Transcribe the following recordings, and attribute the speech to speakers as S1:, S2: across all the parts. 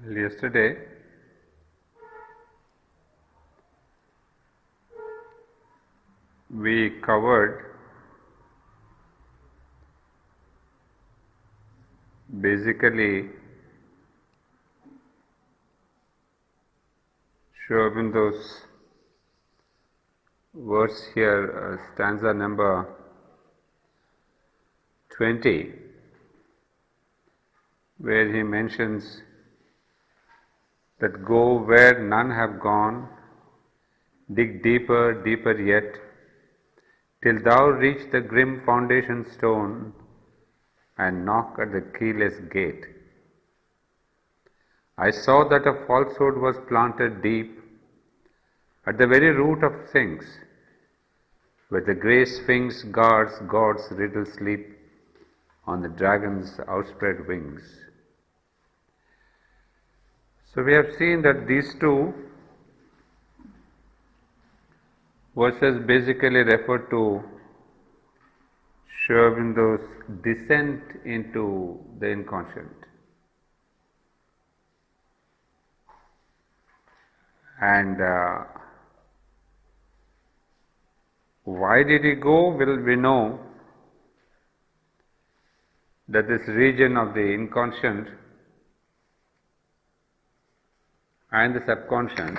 S1: Yesterday, we covered basically Aurobindo's verse here, stanza number 20, where he mentions that go where none have gone, dig deeper, deeper yet, till thou reach the grim foundation stone and knock at the keyless gate. I saw that a falsehood was planted deep at the very root of things, where the grey sphinx guards God's riddle sleep on the dragon's outspread wings. So we have seen that these two verses basically refer to Aurobindo's descent into the inconscient. And why did he go? Well, we know that this region of the inconscient and the subconscious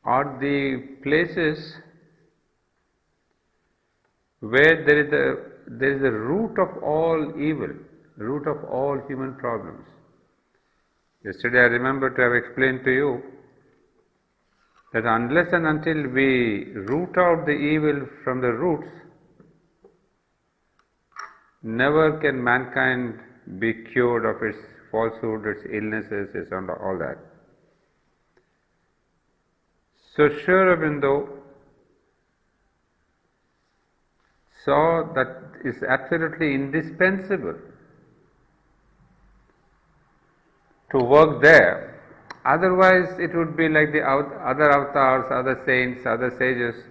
S1: are the places where there is a root of all evil, root of all human problems. Yesterday I remember to have explained to you that unless and until we root out the evil from the roots, never can mankind be cured of its falsehood, its illnesses, its all that. So Aurobindo saw that it's absolutely indispensable to work there. Otherwise, it would be like the other avatars, other saints, other sages,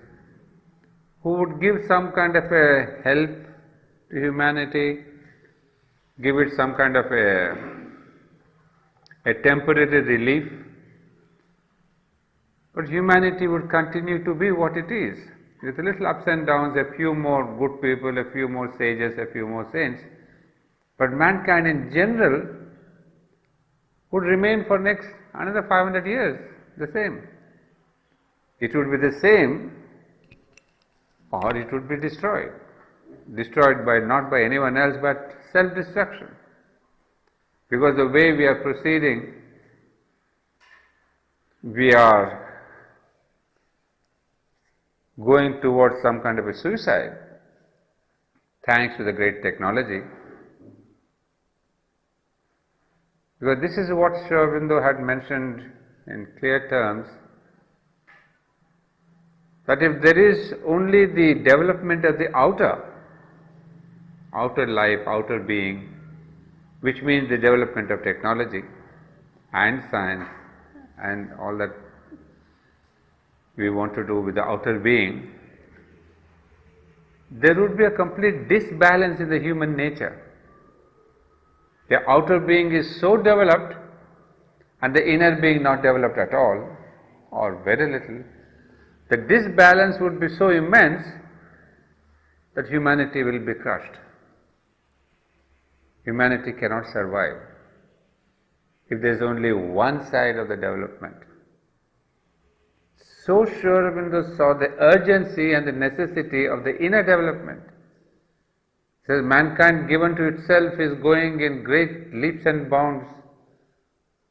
S1: who would give some kind of a help to humanity, give it some kind of a temporary relief, but humanity would continue to be what it is, with a little ups and downs, a few more good people, a few more sages, a few more saints, but mankind in general would remain for next another 500 years the same. It would be the same, or it would be destroyed. Destroyed by not by anyone else but self-destruction. Because the way we are proceeding, we are going towards some kind of a suicide, thanks to the great technology. Because this is what Aurobindo had mentioned in clear terms, that if there is only the development of the outer life, outer being, which means the development of technology and science and all that we want to do with the outer being, there would be a complete disbalance in the human nature. The outer being is so developed and the inner being not developed at all or very little. The disbalance would be so immense that humanity will be crushed. Humanity cannot survive if there is only one side of the development. So Aurobindo saw the urgency and the necessity of the inner development. He says mankind given to itself is going in great leaps and bounds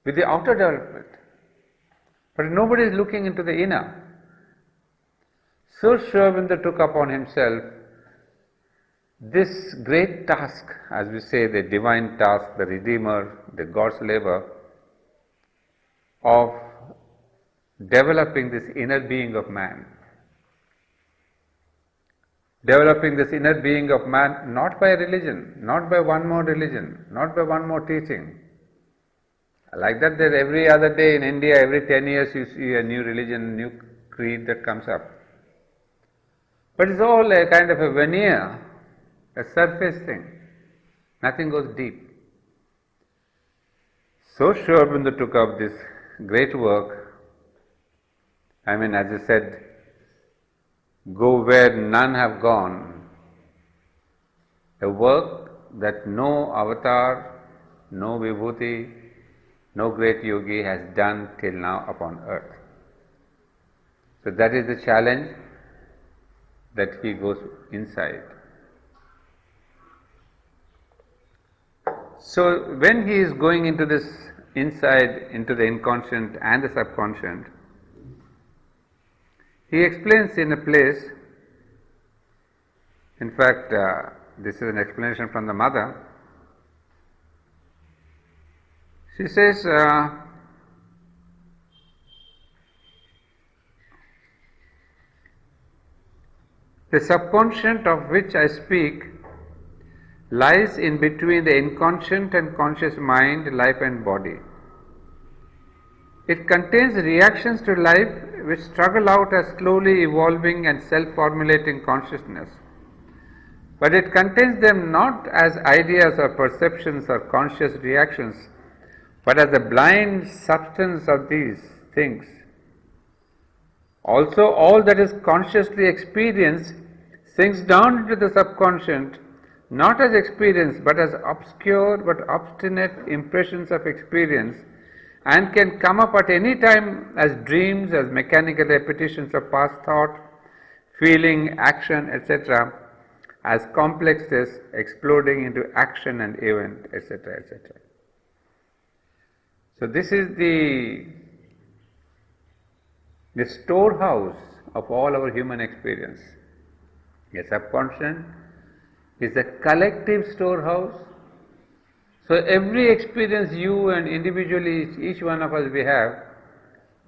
S1: with the outer development, but nobody is looking into the inner. So Aurobindo took upon himself this great task, as we say, the divine task, the Redeemer, the God's labor, of developing this inner being of man. Developing this inner being of man not by religion, not by one more religion, not by one more teaching. Like that, there every other day in India, every 10 years you see a new religion, new creed that comes up. But it's all a kind of a veneer, a surface thing. Nothing goes deep. So Sri Aurobindo took up this great work. I mean, as I said, go where none have gone. A work that no avatar, no vibhuti, no great yogi has done till now upon earth. So that is the challenge that he goes inside. So when he is going into this inside, into the inconscient and the subconscient, he explains in a place, in fact, this is an explanation from the mother. She says, the subconscient of which I speak lies in between the inconscient and conscious mind, life and body. It contains reactions to life which struggle out as slowly evolving and self-formulating consciousness. But it contains them not as ideas or perceptions or conscious reactions, but as the blind substance of these things. Also, all that is consciously experienced sinks down into the subconscient, not as experience, but as obscure but obstinate impressions of experience, and can come up at any time as dreams, as mechanical repetitions of past thought, feeling, action, etc., as complexes exploding into action and event, etc., etc. So this is the storehouse of all our human experience. A subconscious is a collective storehouse. So every experience you and individually, each one of us we have,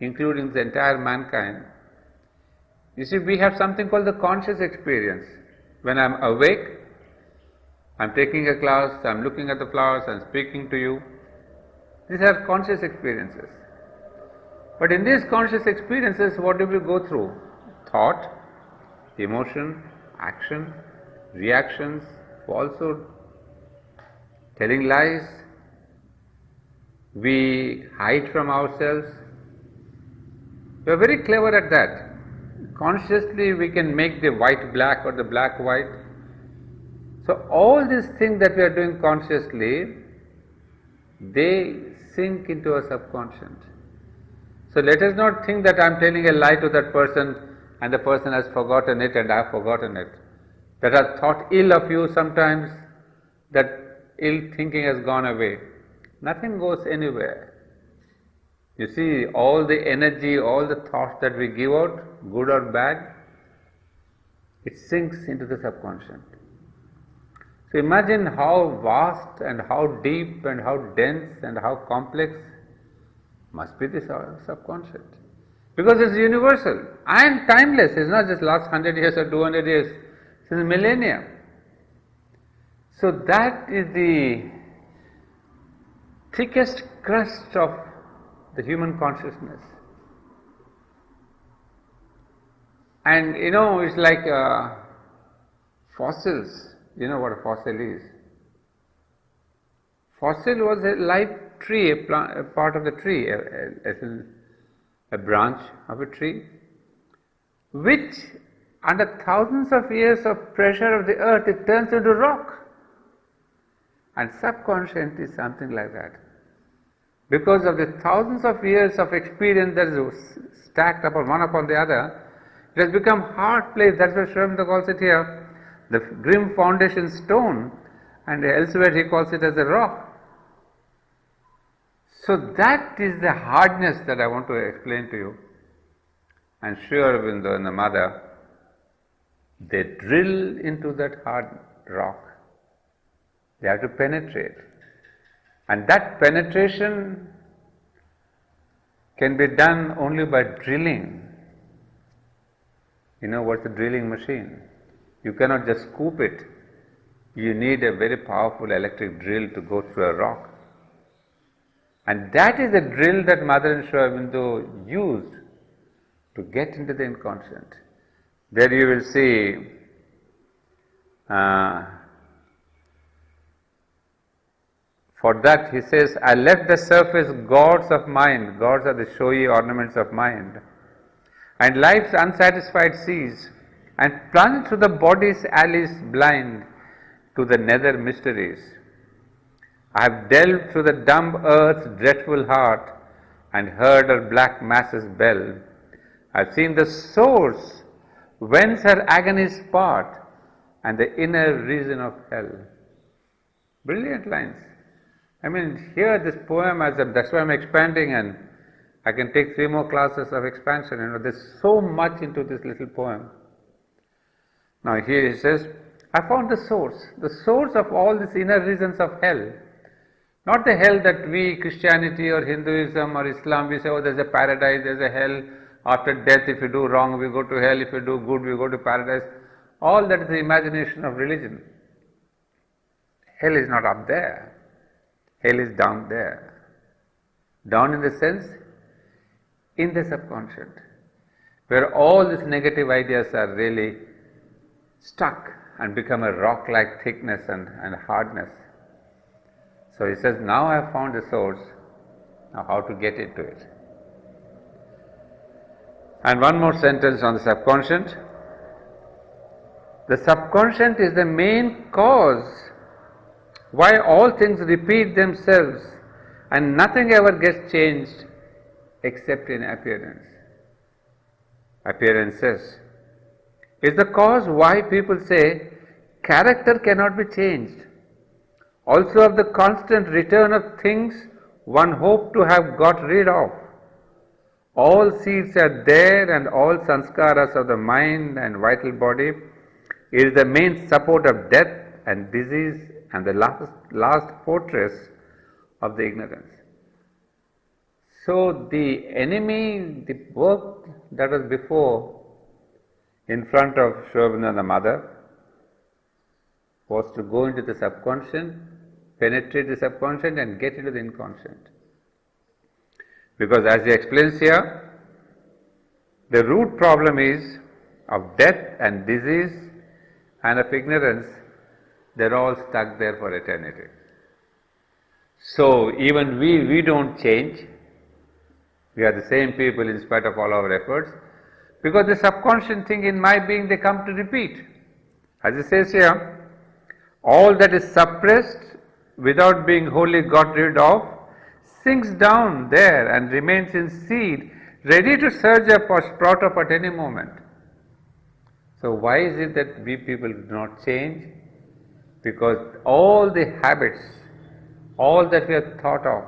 S1: including the entire mankind, you see, we have something called the conscious experience. When I am awake, I am taking a class, I am looking at the flowers, I am speaking to you. These are conscious experiences. But in these conscious experiences, what do we go through? Thought, emotion, action, reactions, falsehood, telling lies. We hide from ourselves. We are very clever at that. Consciously we can make the white black or the black white. So all these things that we are doing consciously, they sink into our subconscious. So let us not think that I am telling a lie to that person and the person has forgotten it and I have forgotten it. That I thought ill of you sometimes, that ill thinking has gone away. Nothing goes anywhere. You see, all the energy, all the thoughts that we give out, good or bad, it sinks into the subconscious. So imagine how vast and how deep and how dense and how complex must be this subconscious. Because it's universal and timeless. It's not just last 100 years or 200 years, since millennia. So that is the thickest crust of the human consciousness. And it's like fossils. You know what a fossil is? Fossil was a live tree, a part of the tree, a branch of a tree, which under thousands of years of pressure of the earth, it turns into rock. And subconscious is something like that. Because of the thousands of years of experience that is stacked upon one upon the other, it has become hard place. That's why Sri Aurobindo calls it here the grim foundation stone, and elsewhere he calls it as a rock. So that is the hardness that I want to explain to you. And Sri Aurobindo and the mother, they drill into that hard rock. They have to penetrate. And that penetration can be done only by drilling. You know what's a drilling machine? You cannot just scoop it. You need a very powerful electric drill to go through a rock. And that is the drill that Mother and Sri Aurobindo used to get into the inconscient. There you will see For that, he says, I left the surface gods of mind, gods are the showy ornaments of mind, and life's unsatisfied seas, and plunged through the body's alleys blind to the nether mysteries. I have delved through the dumb earth's dreadful heart, and heard her black masses bell. I have seen the source whence her agonies part, and the inner reason of hell. Brilliant lines. I mean, here this poem, that's why I'm expanding, and I can take 3 more classes of expansion. There's so much into this little poem. Now here he says, I found the source of all these inner reasons of hell. Not the hell that we, Christianity or Hinduism or Islam, we say, oh, there's a paradise, there's a hell. After death, if you do wrong, we go to hell. If you do good, we go to paradise. All that is the imagination of religion. Hell is not up there. Hell is down there. Down in the sense, in the subconscious, where all these negative ideas are really stuck and become a rock-like thickness and hardness. So he says, now I have found the source, now how to get into it. And one more sentence on the subconscious. The subconscious is the main cause why all things repeat themselves and nothing ever gets changed except in appearance. Appearances is the cause why people say character cannot be changed. Also of the constant return of things one hoped to have got rid of. All seeds are there, and all sanskaras of the mind and vital body is the main support of death and disease and the last fortress of the ignorance. So the enemy, the work that was before in front of Aurobindo and the mother was to go into the subconscious, penetrate the subconscious and get into the inconscient. Because as he explains here, the root problem is of death and disease and of ignorance, they're all stuck there for eternity. So even we don't change. We are the same people in spite of all our efforts, because the subconscious thing in my being, they come to repeat. As it says here, all that is suppressed without being wholly got rid of sinks down there and remains in seed, ready to surge up or sprout up at any moment. So why is it that we people do not change? Because all the habits, all that we have thought of,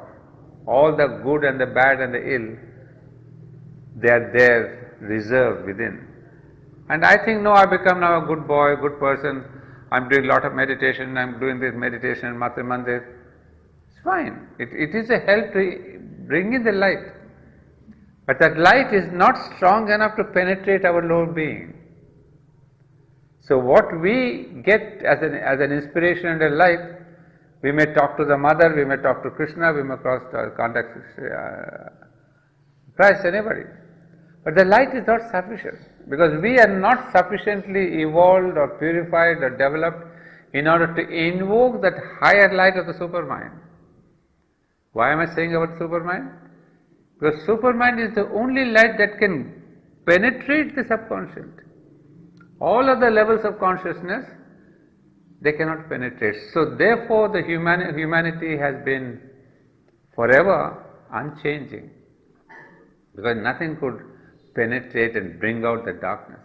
S1: all the good and the bad and the ill, they are there reserved within. And I think, no, I become now a good boy, good person, I'm doing a lot of meditation, I'm doing this meditation in Matra Mandir. It's fine. It is a help to bring in the light. But that light is not strong enough to penetrate our lower being. So what we get as an inspiration and a light, we may talk to the mother, we may talk to Krishna, we may contact Christ, anybody. But the light is not sufficient, because we are not sufficiently evolved or purified or developed in order to invoke that higher light of the supermind. Why am I saying about supermind? Because supermind is the only light that can penetrate the subconscious. All other levels of consciousness, they cannot penetrate. So therefore the humanity has been forever unchanging, because nothing could penetrate and bring out the darkness.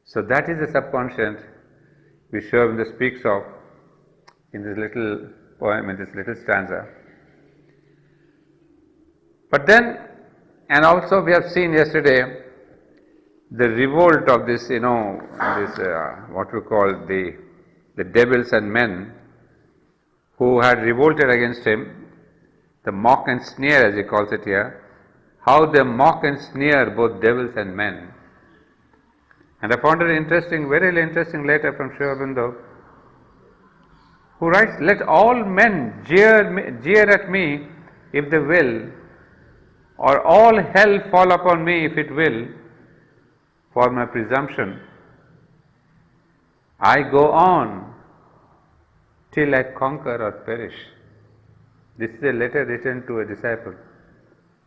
S1: So that is the subconscious which Aurobindo speaks of in this little poem, in this little stanza. But then, and also we have seen yesterday the revolt of this, what we call the devils and men who had revolted against him, the mock and sneer as he calls it here, how they mock and sneer both devils and men. And I found an interesting, very interesting letter from Aurobindo, who writes, let all men jeer at me if they will, or all hell fall upon me if it will, for my presumption. I go on till I conquer or perish. This is a letter written to a disciple.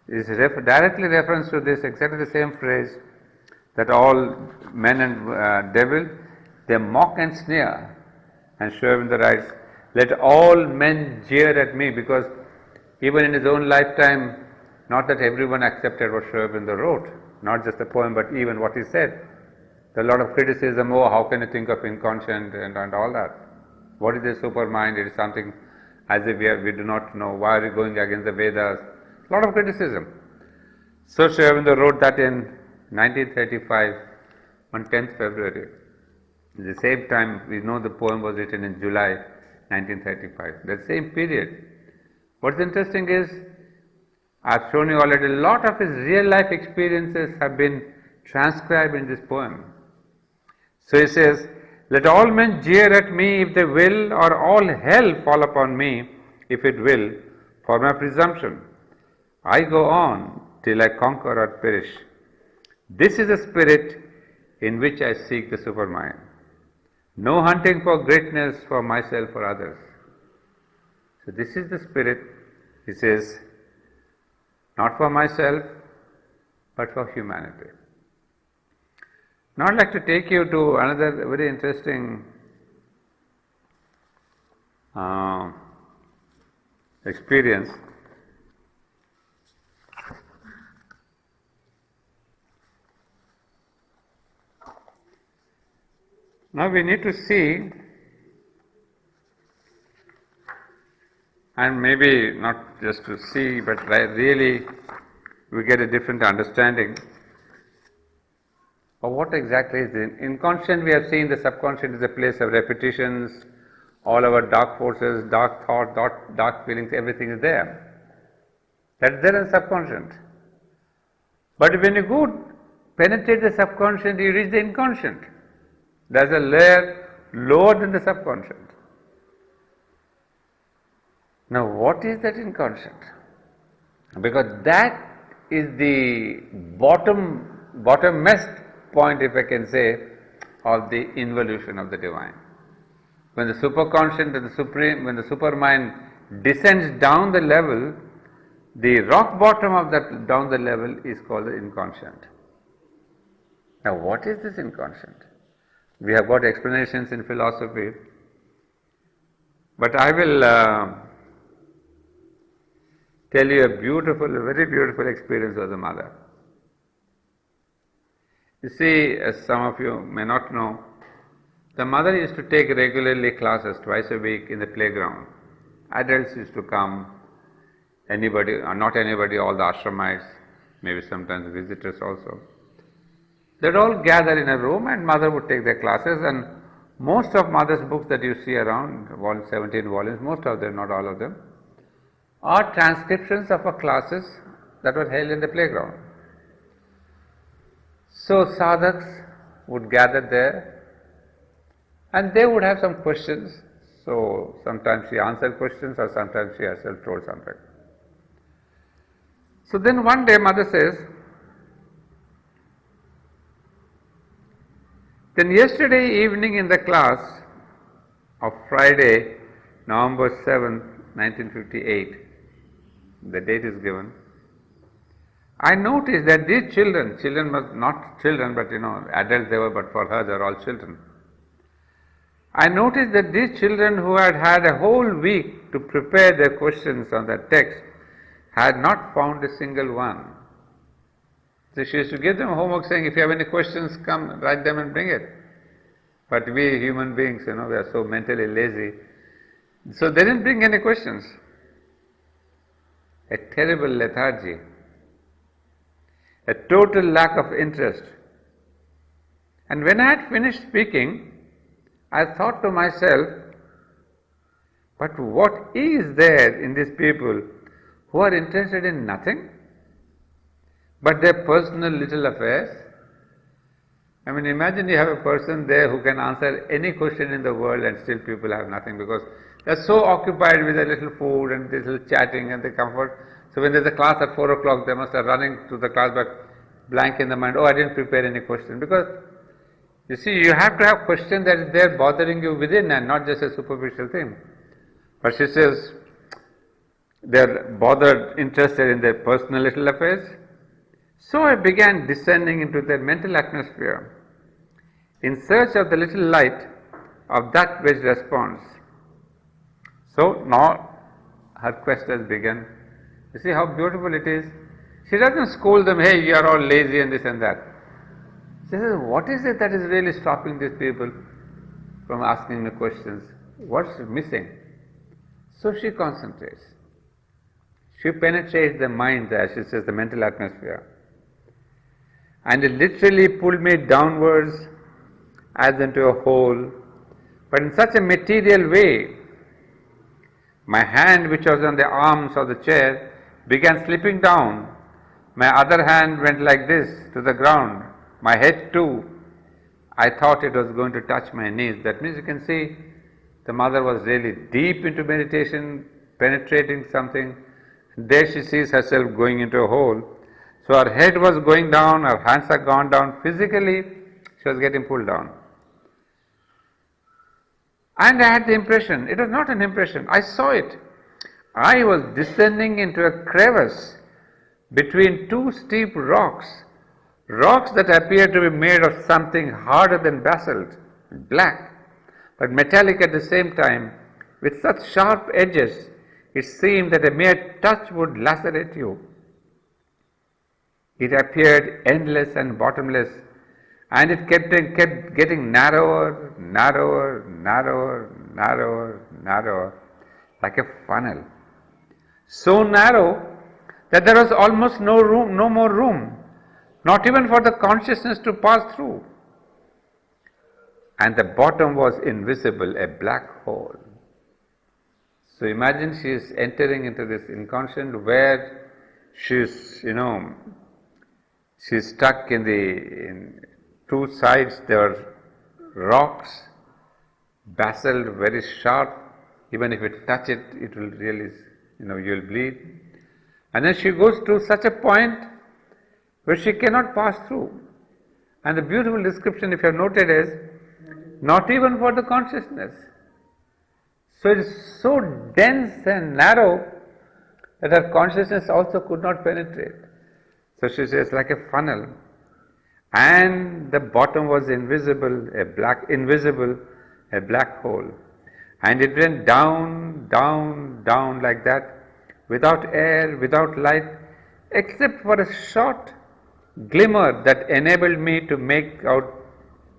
S1: It is directly reference to this, exactly the same phrase, that all men and devil, they mock and sneer. And Sri Aurobindo writes, let all men jeer at me, because even in his own lifetime, not that everyone accepted what Sri Aurobindo wrote, not just the poem, but even what he said. There are a lot of criticism, oh, how can you think of inconscient and all that? What is the supermind? It is something as if we do not know. Why are you going against the Vedas? A lot of criticism. So Sri Aurobindo wrote that in 1935, on 10th February. At the same time, we know the poem was written in July 1935. The same period. What's interesting is, I've shown you already, a lot of his real life experiences have been transcribed in this poem. So he says, let all men jeer at me if they will, or all hell fall upon me if it will, for my presumption. I go on till I conquer or perish. This is the spirit in which I seek the supermind. No hunting for greatness for myself or others. So this is the spirit, he says, not for myself, but for humanity. Now I'd like to take you to another very interesting experience. Now we need to see, and maybe not just to see, but really we get a different understanding of what exactly is the inconscient. We have seen the subconscious is a place of repetitions, all our dark forces, dark thoughts, dark feelings, everything is there. That's there in subconscious. But when you go penetrate the subconscious, you reach the inconscient. There's a layer lower than the subconscious. Now what is that inconscient? Because that is the bottommost point, if I can say, of the involution of the divine. When the superconscious and the supreme, when the supermind descends down the level, the rock bottom of that down the level is called the inconscient. Now what is this inconscient? We have got explanations in philosophy, but I will tell you a very beautiful experience of the mother. You see, as some of you may not know, the mother used to take regularly classes twice a week in the playground. Adults used to come, anybody, or not anybody, all the ashramites, maybe sometimes visitors also. They'd all gather in a room and mother would take their classes, and most of mother's books that you see around, 17 volumes, most of them, not all of them, are transcriptions of her classes that were held in the playground. So sadhaks would gather there and they would have some questions. So sometimes she answered questions or sometimes she herself told something. So then one day mother says, then yesterday evening in the class of Friday, November 7th, 1958, the date is given, I noticed that these children were not children, but adults they were, but for her they are all children. I noticed that these children who had had a whole week to prepare their questions on that text had not found a single one. So she used to give them homework saying, if you have any questions, come, write them and bring it. But we human beings, we are so mentally lazy. So they didn't bring any questions. A terrible lethargy. A total lack of interest. And when I had finished speaking, I thought to myself, but what is there in these people who are interested in nothing but their personal little affairs? I mean, imagine you have a person there who can answer any question in the world and still people have nothing, because they are so occupied with a little food and this little chatting and the comfort. So when there is a class at 4 o'clock, they must have running to the class but blank in the mind, oh, I didn't prepare any question. Because you see, you have to have questions that is there bothering you within and not just a superficial thing. But she says, they're bothered, interested in their personal little affairs. So I began descending into their mental atmosphere in search of the little light of that which responds. So now her quest has begun. You see how beautiful it is? She doesn't scold them, hey, you are all lazy and this and that. She says, what is it that is really stopping these people from asking me questions? What's missing? So she concentrates. She penetrates the mind, as she says, the mental atmosphere. And it literally pulled me downwards as into a hole, but in such a material way. My hand, which was on the arms of the chair, began slipping down. My other hand went like this to the ground. My head too. I thought it was going to touch my knees. That means you can see the mother was really deep into meditation, penetrating something. There she sees herself going into a hole. So her head was going down, her hands had gone down. Physically, she was getting pulled down. And I had the impression, it was not an impression, I saw it. I was descending into a crevice between two steep rocks, rocks that appeared to be made of something harder than basalt, black, but metallic at the same time, with such sharp edges, it seemed that a mere touch would lacerate you. It appeared endless and bottomless, and it kept getting narrower, narrower, narrower, narrower, narrower, like a funnel. So narrow that there was almost no room, no more room, not even for the consciousness to pass through. And the bottom was invisible, a black hole. So imagine she is entering into this inconscient where she's, she's stuck in two sides. There are rocks, basalt, very sharp. Even if you touch it, it will really, you'll bleed. And then she goes to such a point where she cannot pass through. And the beautiful description, if you have noted, is not even for the consciousness. So it is so dense and narrow that her consciousness also could not penetrate. So she says, like a funnel. And the bottom was invisible, a black hole. And it went down, down, down like that, without air, without light, except for a short glimmer that enabled me to make out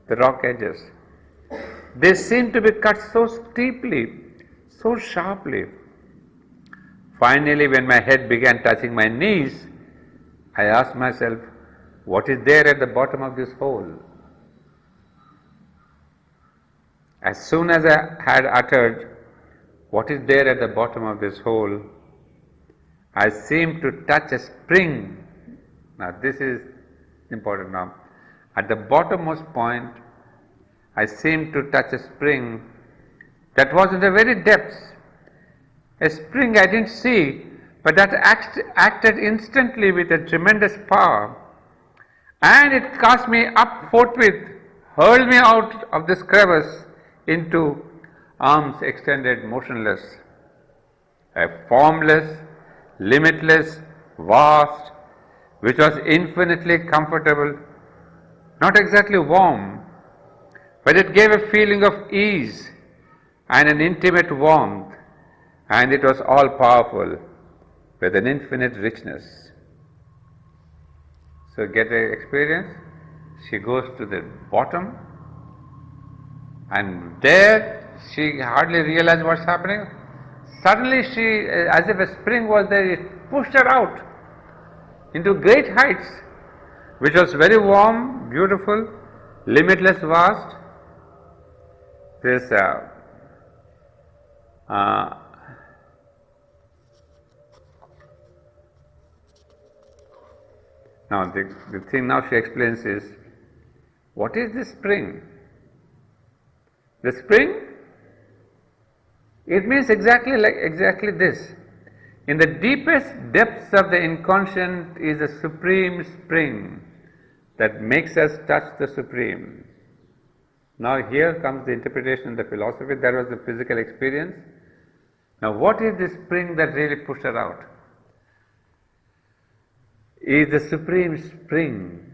S1: the rock edges. They seemed to be cut so steeply, so sharply. Finally, when my head began touching my knees, I asked myself, what is there at the bottom of this hole? As soon as I had uttered, what is there at the bottom of this hole, I seemed to touch a spring. Now this is important now. At the bottommost point, I seemed to touch a spring that was in the very depths. A spring I didn't see, but that acted instantly with a tremendous power. And it cast me up forthwith, hurled me out of this crevice into arms extended motionless. A formless, limitless, vast, which was infinitely comfortable, not exactly warm, but it gave a feeling of ease and an intimate warmth, and it was all powerful with an infinite richness. So get the experience. She goes to the bottom, and there she hardly realized what's happening. Suddenly she, as if a spring was there, it pushed her out into great heights, which was very warm, beautiful, limitless, vast. This now the thing now she explains is, what is the spring? The spring, it means exactly this. In the deepest depths of the inconscient is a supreme spring that makes us touch the supreme. Now here comes the interpretation of the philosophy. That was the physical experience. Now what is this spring that really pushed her out? Is the Supreme Spring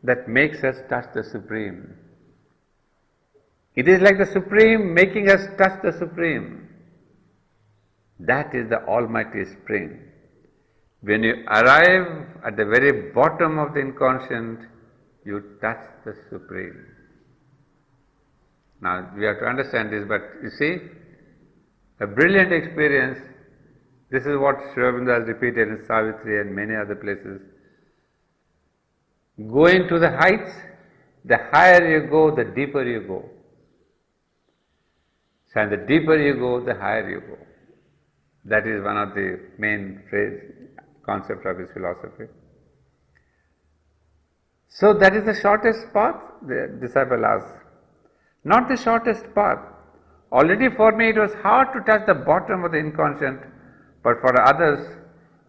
S1: that makes us touch the Supreme. It is like the Supreme making us touch the Supreme. That is the Almighty Spring. When you arrive at the very bottom of the inconscient, you touch the Supreme. Now we have to understand this, but you see, a brilliant experience. This is what Aurobindo has repeated in Savitri and many other places. Going to the heights, the higher you go, the deeper you go. And the deeper you go, the higher you go. That is one of the main concepts of his philosophy. So that is the shortest path, the disciple asks. Not the shortest path. Already for me it was hard to touch the bottom of the inconscient, but for others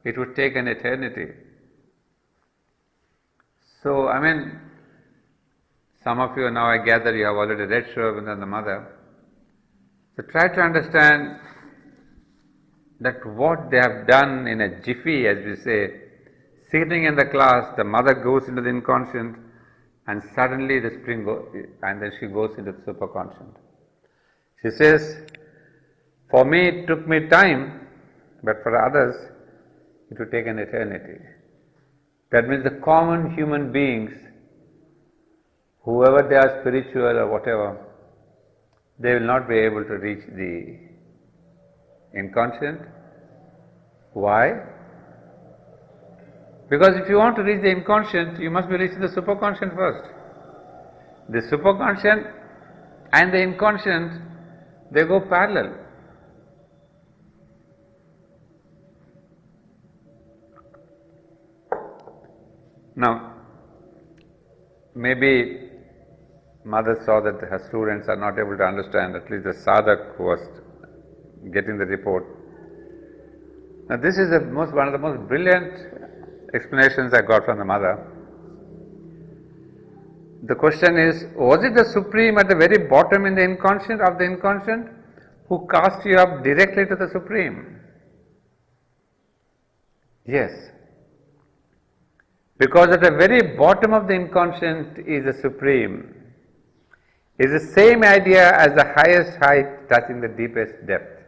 S1: it would take an eternity. So, some of you now I gather you have already read Aurobindo and the Mother. So try to understand that what they have done in a jiffy, as we say, sitting in the class, the mother goes into the inconscient and suddenly the spring goes, and then she goes into the superconscient. She says, for me it took me time, but for others it will take an eternity. That means the common human beings, whoever they are, spiritual or whatever, they will not be able to reach the inconscient. Why? Because if you want to reach the inconscient, you must be reaching the superconscient first. The superconscient and the inconscient, they go parallel. Now, maybe Mother saw that her students are not able to understand, at least the sadhak who was getting the report. Now this is one of the most brilliant explanations I got from the Mother. The question is, was it the Supreme at the very bottom in the inconscient of the inconscient who cast you up directly to the Supreme? Yes. Because at the very bottom of the inconscient is the Supreme. Is the same idea as the highest height touching the deepest depth.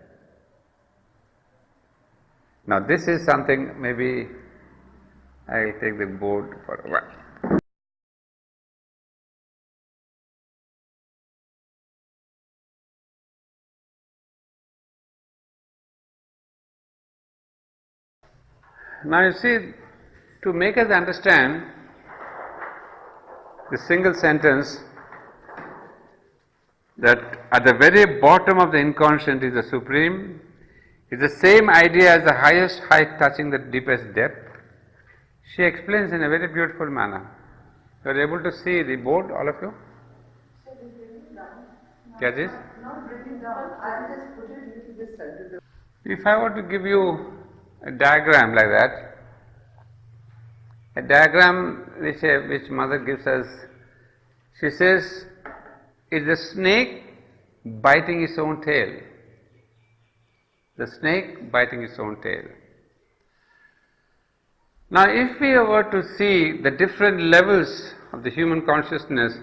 S1: Now this is something, maybe I will take the board for a while. Now you see, to make us understand the single sentence that at the very bottom of the inconscient is the Supreme, is the same idea as the highest height touching the deepest depth. She explains in a very beautiful manner. You are able to see the board, all of you? Get this?
S2: Not breaking down, I will just put it into this sentence.
S1: If I were to give you a diagram like that, a diagram which Mother gives us, she says, is the snake biting its own tail. The snake biting its own tail. Now if we were to see the different levels of the human consciousness,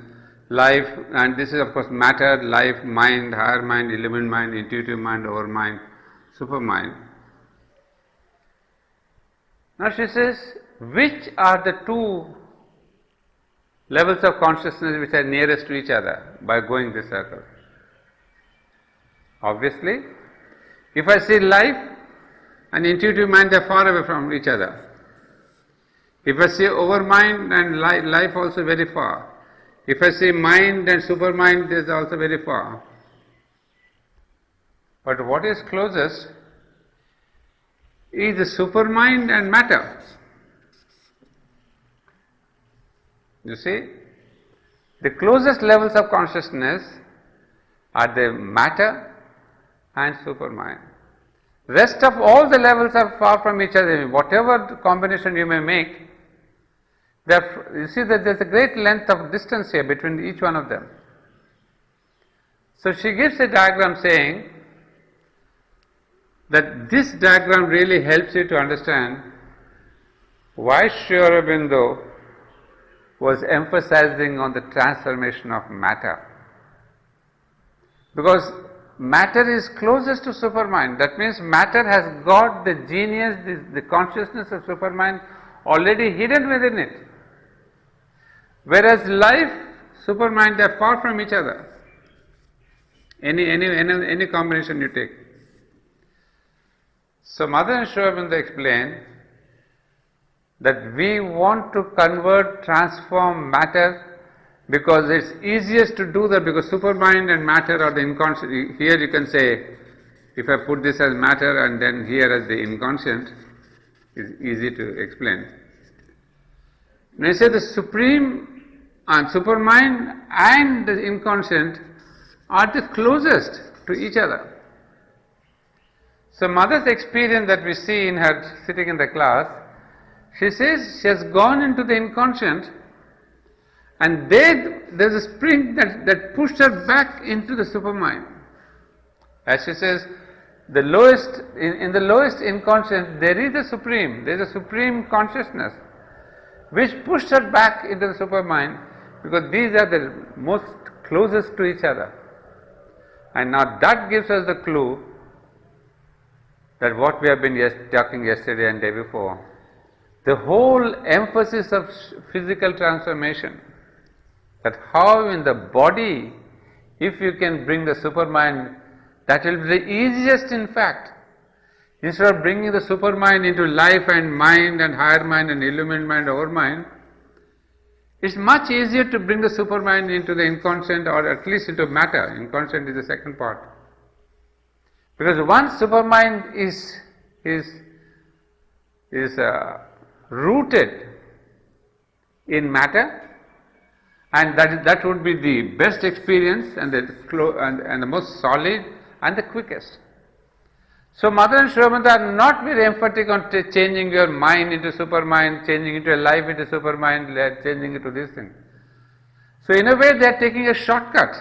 S1: life, and this is of course matter, life, mind, higher mind, illumined mind, intuitive mind, overmind, supermind. Now she says, which are the two levels of consciousness which are nearest to each other by going this circle? Obviously, if I see life and intuitive mind, they are far away from each other. If I see overmind and life also very far. If I see mind and supermind, they are also very far. But what is closest is the supermind and matter. You see, the closest levels of consciousness are the matter and supermind. Rest of all the levels are far from each other. Whatever combination you may make, you see that there is a great length of distance here between each one of them. So she gives a diagram saying that this diagram really helps you to understand why Sri Aurobindo was emphasizing on the transformation of matter. Because matter is closest to supermind. That means matter has got the genius, the consciousness of supermind already hidden within it. Whereas life, supermind, they are far from each other. Any combination you take. So Mother and Sri Aurobindo explain that we want to convert, transform matter because it's easiest to do that, because supermind and matter are the inconscient. Here you can say, if I put this as matter and then here as the inconscient, it's easy to explain. When I say the supreme and supermind and the inconscient are the closest to each other. So Mother's experience that we see in her sitting in the class, she says she has gone into the inconscient and there's a spring that pushed her back into the supermind. As she says, the lowest, in the lowest inconscient there is a supreme consciousness which pushed her back into the supermind, because these are the most closest to each other. And now that gives us the clue that what we have been talking yesterday and day before, the whole emphasis of physical transformation, that how in the body, if you can bring the supermind, that will be the easiest in fact. Instead of bringing the supermind into life and mind and higher mind and illumined mind, overmind, it's much easier to bring the supermind into the inconscient, or at least into matter. Inconscient is the second part. Because once supermind is rooted in matter, and that would be the best experience and the most solid and the quickest. So Mother and Sri Aurobindo are not very emphatic on changing your mind into supermind, changing into a life into supermind, changing into this thing. So in a way they are taking a shortcut.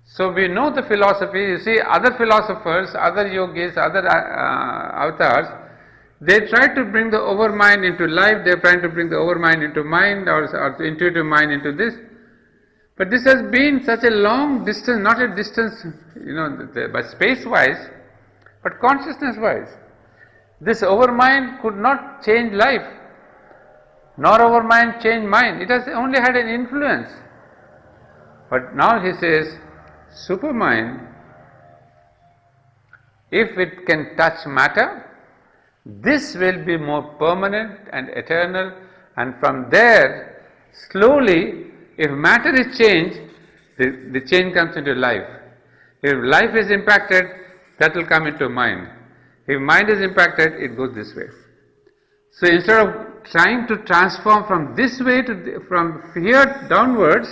S1: So we know the philosophy. You see, other philosophers, other yogis, other avatars, they try to bring the overmind into life, they are trying to bring the overmind into mind, or intuitive mind into this. But this has been such a long distance, not a distance, by space-wise, but consciousness-wise. This overmind could not change life, nor overmind change mind. It has only had an influence. But now he says, supermind, if it can touch matter, this will be more permanent and eternal, and from there, slowly, if matter is changed, the change comes into life. If life is impacted, that will come into mind. If mind is impacted, it goes this way. So instead of trying to transform from this way from here downwards,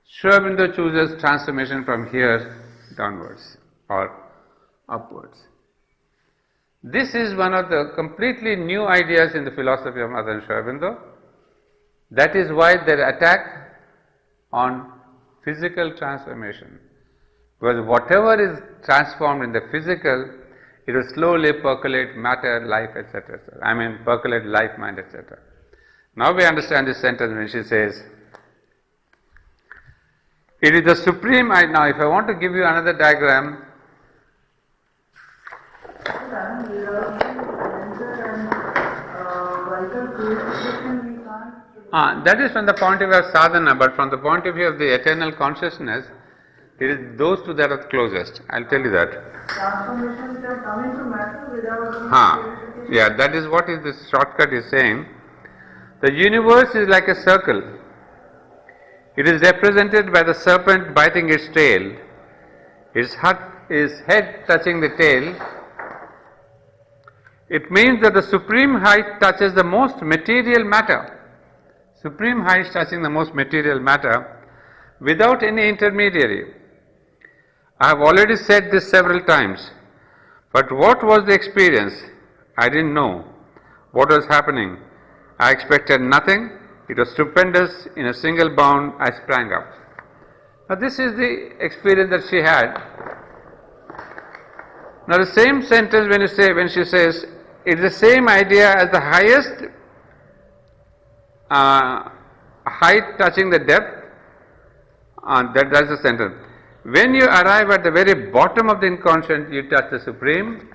S1: Sri Aurobindo chooses transformation from here downwards or upwards. This is one of the completely new ideas in the philosophy of Mother and Sri Aurobindo. That is why their attack on physical transformation. Because whatever is transformed in the physical, it will slowly percolate matter, life, etc. Percolate life, mind, etc. Now we understand this sentence when she says, it is the supreme. Now if I want to give you another diagram. That is from the point of view of sadhana, but from the point of view of the eternal consciousness, it is those two that are closest. I'll tell you that.
S2: Transformation which are coming to matter without
S1: Yeah, that is what is this shortcut is saying. The universe is like a circle. It is represented by the serpent biting its tail, its head touching the tail. It means that the supreme height touches the most material matter. Supreme height touching the most material matter without any intermediary. I have already said this several times, but what was the experience? I didn't know what was happening. I expected nothing. It was stupendous. In a single bound, I sprang up. Now this is the experience that she had. Now the same sentence when she says, it's the same idea as the highest height touching the depth, that's the sentence. When you arrive at the very bottom of the inconscient, you touch the Supreme.